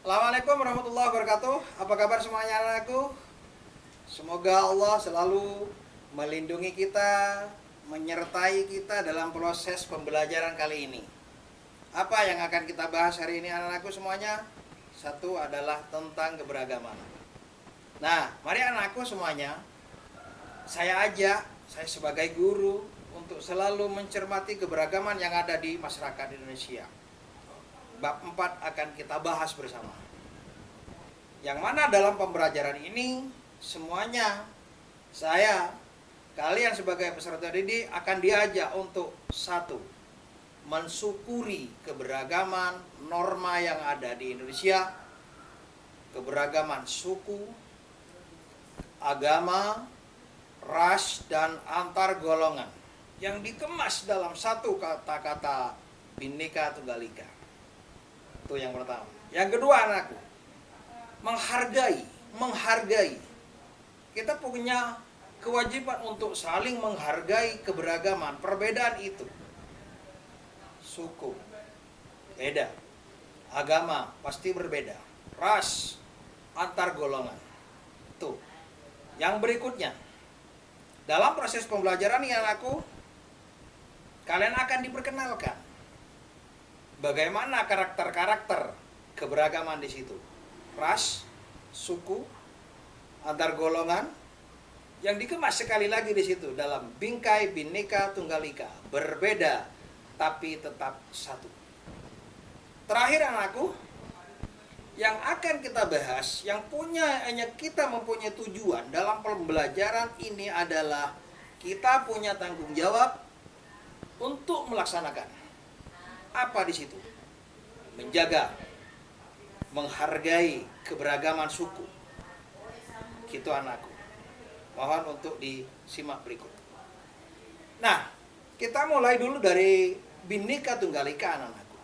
Assalamualaikum warahmatullahi wabarakatuh. Apa kabar semuanya anakku? Semoga Allah selalu melindungi kita, menyertai kita dalam proses pembelajaran kali ini. Apa yang akan kita bahas hari ini anak-anakku semuanya? Satu adalah tentang keberagaman. Nah, mari anakku semuanya, saya sebagai guru untuk selalu mencermati keberagaman yang ada di masyarakat Indonesia. Bab 4 akan kita bahas bersama. Yang mana dalam pembelajaran ini semuanya kalian sebagai peserta didik akan diajak untuk satu, mensyukuri keberagaman norma yang ada di Indonesia, keberagaman suku, agama, ras, dan antar golongan yang dikemas dalam satu kata-kata Bhinneka Tunggal Ika. Itu yang pertama. Yang kedua anakku, menghargai. Kita punya kewajiban untuk saling menghargai keberagaman. Perbedaan itu, suku beda, agama pasti berbeda, ras, antar golongan. Tuh. Yang berikutnya, dalam proses pembelajaran ini anakku, kalian akan diperkenalkan bagaimana karakter-karakter keberagaman di situ. Ras, suku, antar golongan yang dikemas sekali lagi di situ dalam bingkai Bhinneka Tunggal Ika. Berbeda tapi tetap satu. Terakhir anakku, yang akan kita bahas, hanya kita mempunyai tujuan dalam pembelajaran ini adalah kita punya tanggung jawab untuk melaksanakan. Apa di situ? Menjaga, menghargai keberagaman suku. Gitu anakku. Mohon untuk disimak berikut. Nah, kita mulai dulu dari Bhinneka Tunggal Ika anak-anakku.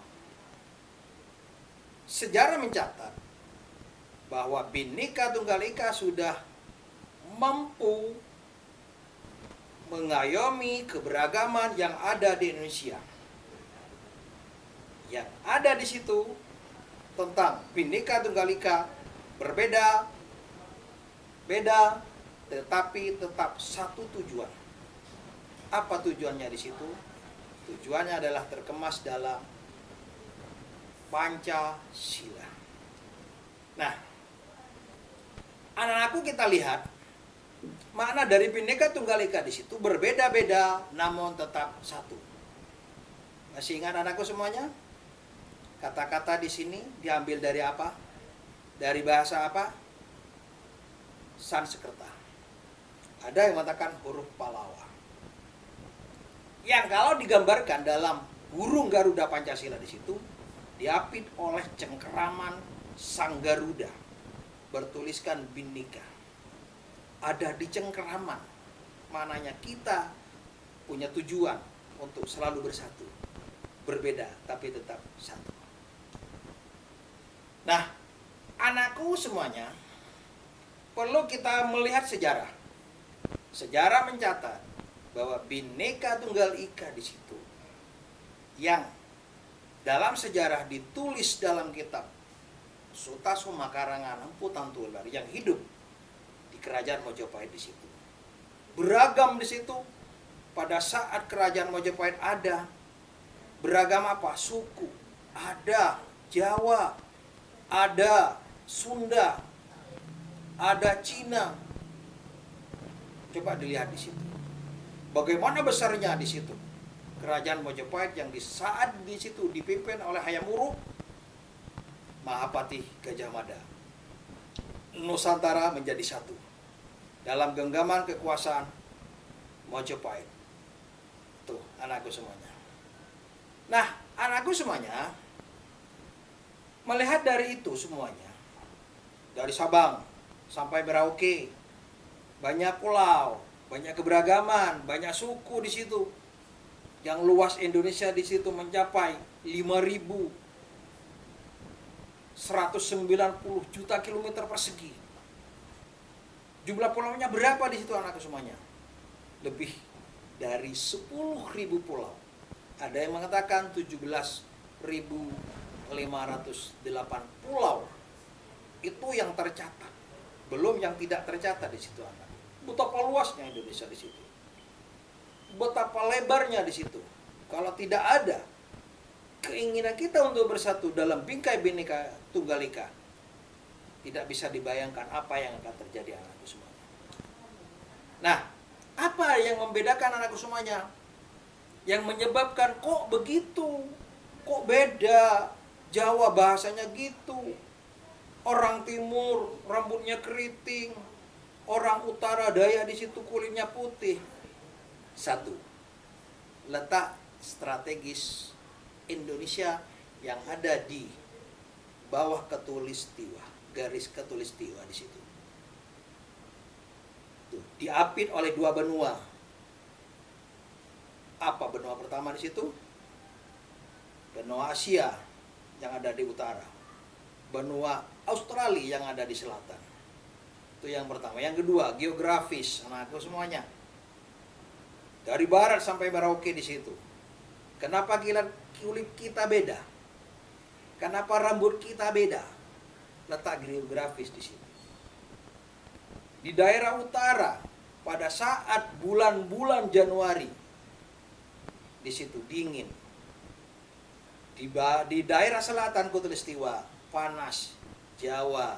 Sejarah mencatat bahwa Bhinneka Tunggal Ika sudah mampu mengayomi keberagaman yang ada di Indonesia. Yang ada di situ tentang Bhinneka Tunggal Ika berbeda, tetapi tetap satu tujuan. Apa tujuannya di situ? Tujuannya adalah terkemas dalam Pancasila. Nah, anak-anakku kita lihat makna dari Bhinneka Tunggal Ika di situ berbeda-beda namun tetap satu. Masih ingat anakku semuanya? Kata-kata di sini diambil dari apa? Dari bahasa apa? Sanskerta. Ada yang mengatakan huruf Pallawa. Yang kalau digambarkan dalam burung Garuda Pancasila di situ diapit oleh cengkeraman sang Garuda bertuliskan Bhinneka. Ada di cengkeraman. Mananya kita punya tujuan untuk selalu bersatu. Berbeda tapi tetap satu. Nah, anakku semuanya, perlu kita melihat sejarah. Sejarah mencatat bahwa Bhinneka Tunggal Ika di situ yang dalam sejarah ditulis dalam kitab Sutasoma Karangan Empu Tantular yang hidup di Kerajaan Mojopahit di situ. Beragam di situ pada saat Kerajaan Mojopahit ada beragam apa? Suku, ada Jawa, ada Sunda, ada Cina. Coba dilihat di situ. Bagaimana besarnya di situ Kerajaan Mojopahit yang di saat di situ dipimpin oleh Hayam Wuruk Mahapati Gajah Mada. Nusantara menjadi satu dalam genggaman kekuasaan Mojopahit. Tuh, anakku semuanya. Nah, anakku semuanya, melihat dari itu semuanya, dari Sabang sampai Merauke, banyak pulau, banyak keberagaman, banyak suku di situ. Yang luas Indonesia di situ mencapai 5.190 juta kilometer persegi. Jumlah pulaunya berapa di situ anakku semuanya? Lebih dari 10.000 pulau. Ada yang mengatakan 17.508 pulau Itu yang tercatat. Belum yang tidak tercatat di situ anak. Betapa luasnya Indonesia di situ. Betapa lebarnya di situ. Kalau tidak ada keinginan kita untuk bersatu dalam bingkai Bhinneka Tunggal Ika, tidak bisa dibayangkan apa yang akan terjadi anakku semuanya. Nah, apa yang membedakan anakku semuanya? Yang menyebabkan kok begitu? Kok beda? Jawa bahasanya gitu. Orang timur rambutnya keriting. Orang utara daya di situ kulitnya putih. Satu, letak strategis Indonesia yang ada di bawah Katulistiwa, garis Katulistiwa di situ. Tuh, diapit oleh dua benua. Apa benua pertama di situ? Benua Asia yang ada di utara. Benua Australia yang ada di selatan. Itu yang pertama. Yang kedua, geografis, anakku semuanya. Dari barat sampai Merauke di situ. Kenapa kulit kita beda? Kenapa rambut kita beda? Letak geografis di situ. Di daerah utara, pada saat bulan-bulan Januari, di situ dingin. Di daerah selatan Katulistiwa, panas. Jawa,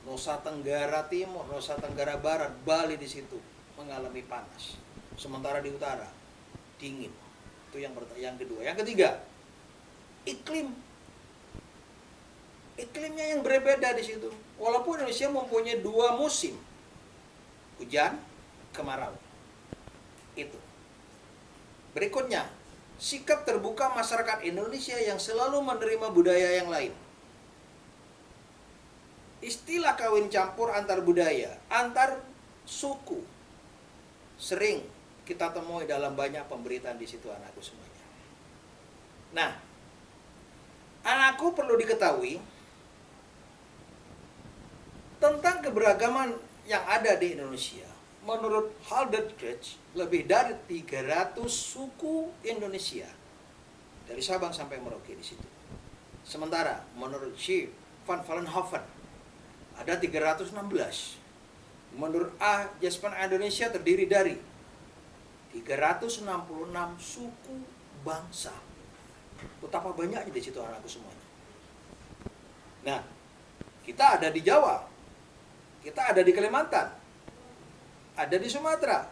Nusa Tenggara Timur, Nusa Tenggara Barat, Bali di situ mengalami panas. Sementara di utara dingin. Itu yang kedua. Yang ketiga, iklim. Iklimnya yang berbeda di situ. Walaupun Indonesia mempunyai dua musim, hujan, kemarau. Itu. Berikutnya, sikap terbuka masyarakat Indonesia yang selalu menerima budaya yang lain. Istilah kawin campur antar budaya, antar suku, sering kita temui dalam banyak pemberitaan di situ anakku semuanya. Nah, anakku perlu diketahui tentang keberagaman yang ada di Indonesia. Menurut Haldetreich, lebih dari 300 suku Indonesia dari Sabang sampai Merauke di situ. Sementara menurut G. van Vollenhoven ada 316. Menurut A. Jasper Indonesia terdiri dari 366 suku bangsa. Betapa banyaknya di situ anakku semuanya. Nah, kita ada di Jawa, kita ada di Kalimantan, ada di Sumatera.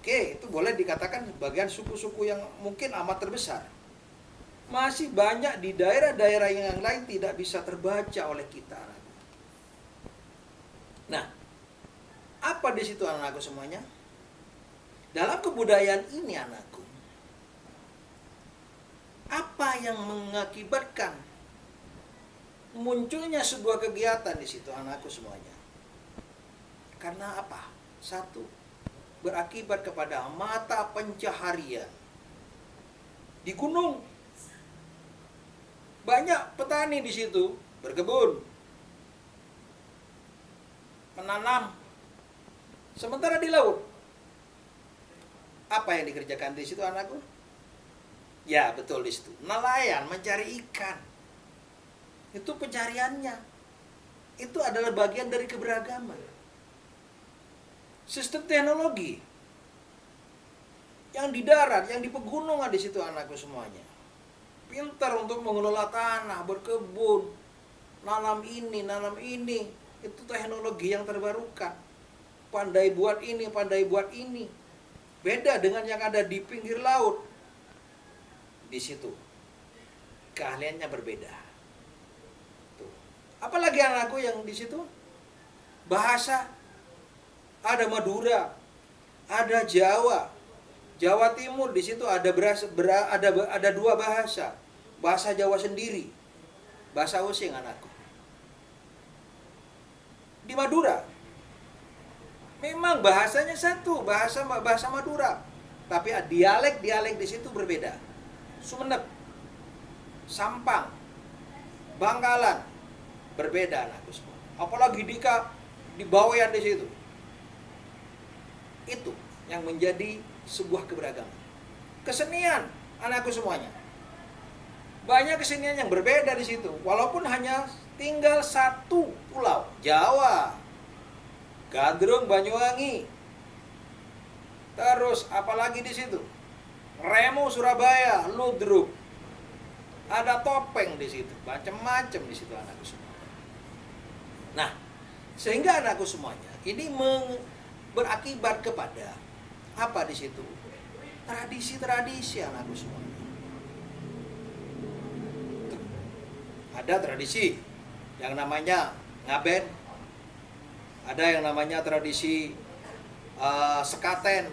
Oke, itu boleh dikatakan bagian suku-suku yang mungkin amat terbesar. Masih banyak di daerah-daerah yang lain tidak bisa terbaca oleh kita. Nah, apa di situ anakku semuanya? Dalam kebudayaan ini anakku, apa yang mengakibatkan munculnya sebuah kegiatan di situ anakku semuanya? Karena apa? Satu, berakibat kepada mata pencaharian di gunung. Banyak petani di situ berkebun, menanam. Sementara di laut, apa yang dikerjakan di situ anakku? Ya, betul di situ. Nelayan mencari ikan. Itu pencariannya. Itu adalah bagian dari keberagaman. Sistem teknologi yang di darat, yang di pegunungan di situ anakku semuanya. Pintar untuk mengelola tanah, berkebun, nanam ini. Itu teknologi yang terbarukan. Pandai buat ini, pandai buat ini. Beda dengan yang ada di pinggir laut. Di situ keahliannya berbeda. Tuh. Apalagi anakku yang di situ bahasa, ada Madura, ada Jawa, Jawa Timur di situ ada dua bahasa, bahasa Jawa sendiri, bahasa Osing anakku. Di Madura memang bahasanya satu, bahasa Madura, tapi dialek di situ berbeda. Sumenep, Sampang, Bangkalan berbeda anakku semua. Apalagi di Bawean di situ. Itu yang menjadi sebuah keberagaman. Kesenian anakku semuanya. Banyak kesenian yang berbeda di situ, walaupun hanya tinggal satu pulau, Jawa, Gadrung, Banyuwangi. Terus apalagi di situ? Remo, Surabaya, Ludruk. Ada topeng di situ, macam-macam di situ anakku semua. Nah, sehingga anakku semuanya ini berakibat kepada apa di situ? Tradisi-tradisi anakku semuanya. Ada tradisi yang namanya ngaben, ada yang namanya tradisi sekaten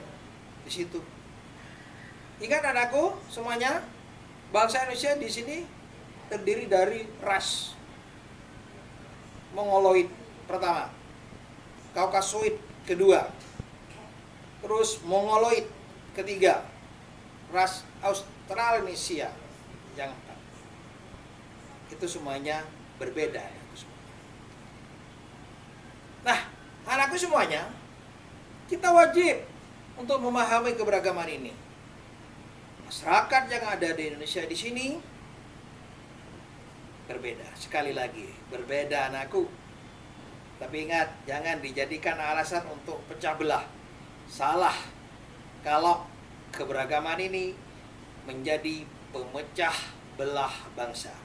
di situ. Ingat anakku semuanya, bangsa Indonesia di sini terdiri dari ras Mongoloid pertama, Kaukasoid kedua, terus Mongoloid ketiga, ras Australanesia yang empat. Itu semuanya berbeda. Nah, anakku semuanya, kita wajib untuk memahami keberagaman ini. Masyarakat yang ada di Indonesia di sini berbeda. Sekali lagi, berbeda anakku. Tapi ingat, jangan dijadikan alasan untuk pecah belah. Salah kalau keberagaman ini menjadi pemecah belah bangsa.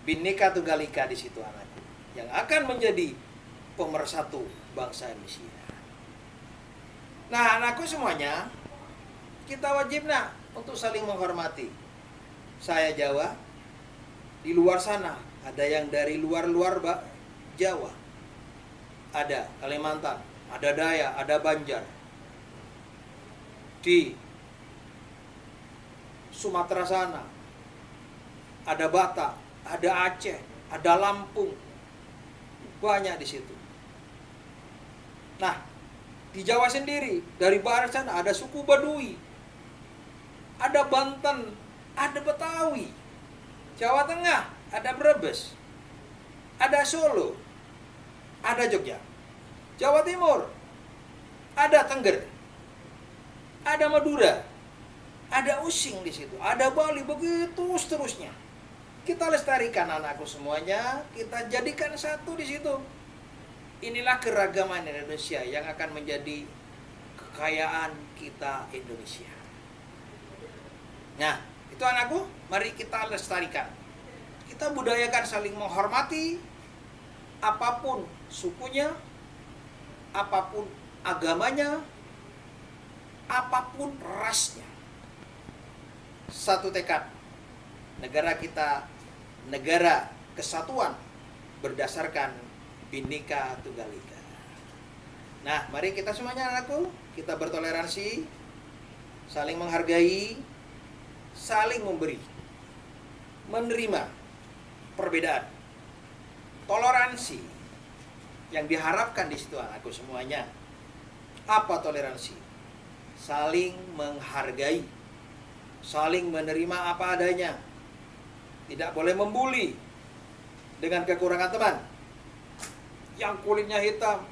Bhinneka Tunggal Ika di situ anakku, yang akan menjadi pemersatu bangsa Indonesia. Nah, anakku semuanya, kita wajib untuk saling menghormati. Saya Jawa, di luar sana ada yang dari luar-luar Jawa, ada Kalimantan, ada Dayak, ada Banjar. Di Sumatera sana ada Batak, ada Aceh, ada Lampung, banyak di situ. Nah, di Jawa sendiri dari barat sana ada suku Baduy, ada Banten, ada Betawi. Jawa Tengah ada Brebes, ada Solo, ada Jogja. Jawa Timur ada Tengger, ada Madura, ada Using di situ, ada Bali, begitu seterusnya. Kita lestarikan anakku semuanya, kita jadikan satu di situ. Inilah keragaman Indonesia yang akan menjadi kekayaan kita Indonesia. Nah, itu anakku, mari kita lestarikan. Kita budayakan saling menghormati, apapun sukunya, apapun agamanya, apapun rasnya. Satu tekad, negara kita, negara kesatuan berdasarkan Bhinneka Tunggal Ika. Nah, mari kita semuanya anakku, kita bertoleransi, saling menghargai, saling memberi, menerima perbedaan, toleransi yang diharapkan di situ anakku semuanya. Apa toleransi? Saling menghargai, saling menerima apa adanya. Tidak boleh membuli dengan kekurangan teman. Yang kulitnya hitam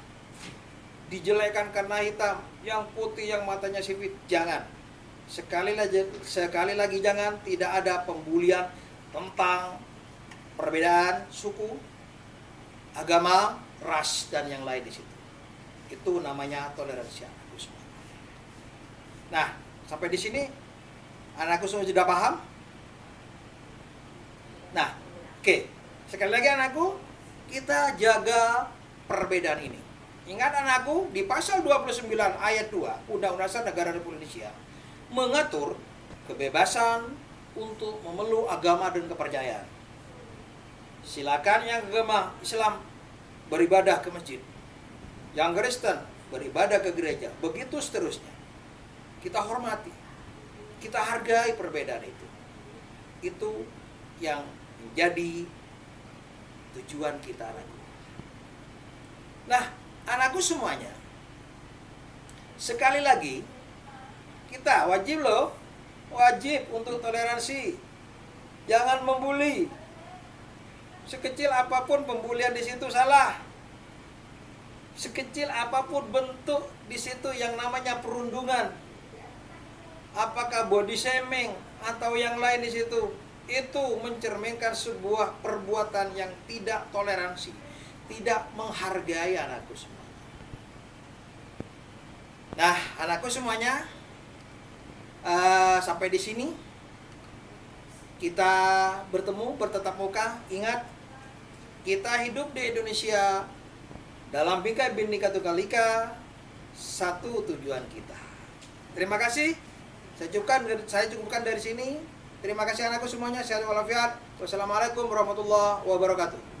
dijelekan karena hitam, yang putih yang matanya sipit, jangan. Sekali lagi jangan. Tidak ada pembulian tentang perbedaan suku, agama, ras dan yang lain di situ. Itu namanya toleransi anakku semua. Nah, sampai di sini anakku semua sudah paham? Nah, oke. Sekali lagi anakku, kita jaga perbedaan ini. Ingat anakku, di pasal 29 ayat 2 Undang-Undang Dasar Negara Republik Indonesia mengatur kebebasan untuk memeluk agama dan kepercayaan. Silakan yang agama Islam beribadah ke masjid, yang Kristen beribadah ke gereja, begitu seterusnya. Kita hormati, kita hargai perbedaan itu. Itu yang menjadi tujuan kita anakku. Nah, anakku semuanya, sekali lagi kita wajib untuk toleransi. Jangan membuli. Sekecil apapun pembulian di situ salah. Sekecil apapun bentuk di situ yang namanya perundungan, apakah body shaming atau yang lain di situ, itu mencerminkan sebuah perbuatan yang tidak toleransi, tidak menghargai anakku semua. Nah, anakku semuanya, sampai di sini kita bertemu bertatap muka. Ingat, kita hidup di Indonesia dalam bingkai Bhinneka Tunggal Ika, satu tujuan kita. Terima kasih. Saya cukupkan dari sini. Terima kasih anakku semuanya. Sehat walafiat. Wassalamualaikum warahmatullahi wabarakatuh.